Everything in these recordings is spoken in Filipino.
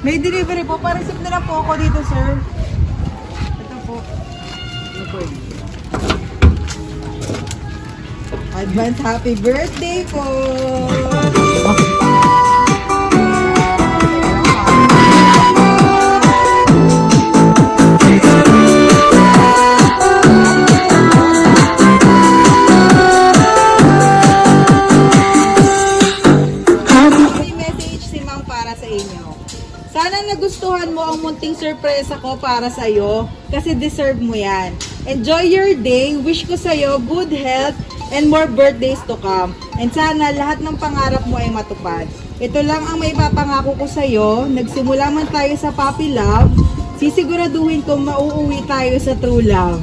May delivery po. Pa-receive na lang po ako dito, sir. Ito po. Ito po. Advance happy birthday po! Sana nagustuhan mo ang munting sorpresa ko para sa'yo kasi deserve mo yan. Enjoy your day. Wish ko sa'yo good health and more birthdays to come. And sana lahat ng pangarap mo ay matupad. Ito lang ang may papangako ko sa'yo. Nagsimula man tayo sa puppy love, sisiguraduhin kong mauuwi tayo sa true love.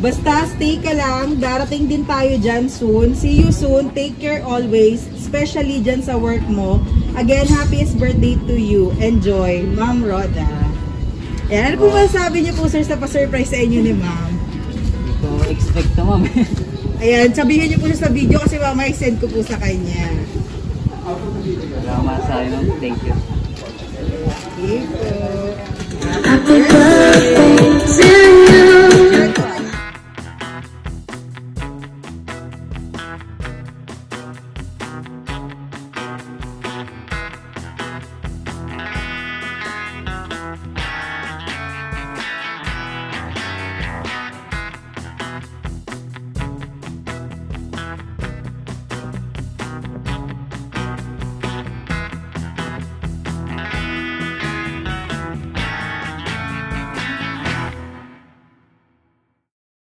Basta stay ka lang, darating din tayo dyan soon. See you soon. Take care always, especially dyan sa work mo. Again, happiest birthday to you. Enjoy, Ma'am Roda. Ayan, ano po masasabi niyo po, sir, sa pa-surprise sa inyo ni Ma'am? Hindi ko expect to, Ma'am. Ayan, sabihin niyo po sa video kasi Ma'am, i-send ko po sa kanya. Salamat sa inyo. Thank you. Okay po.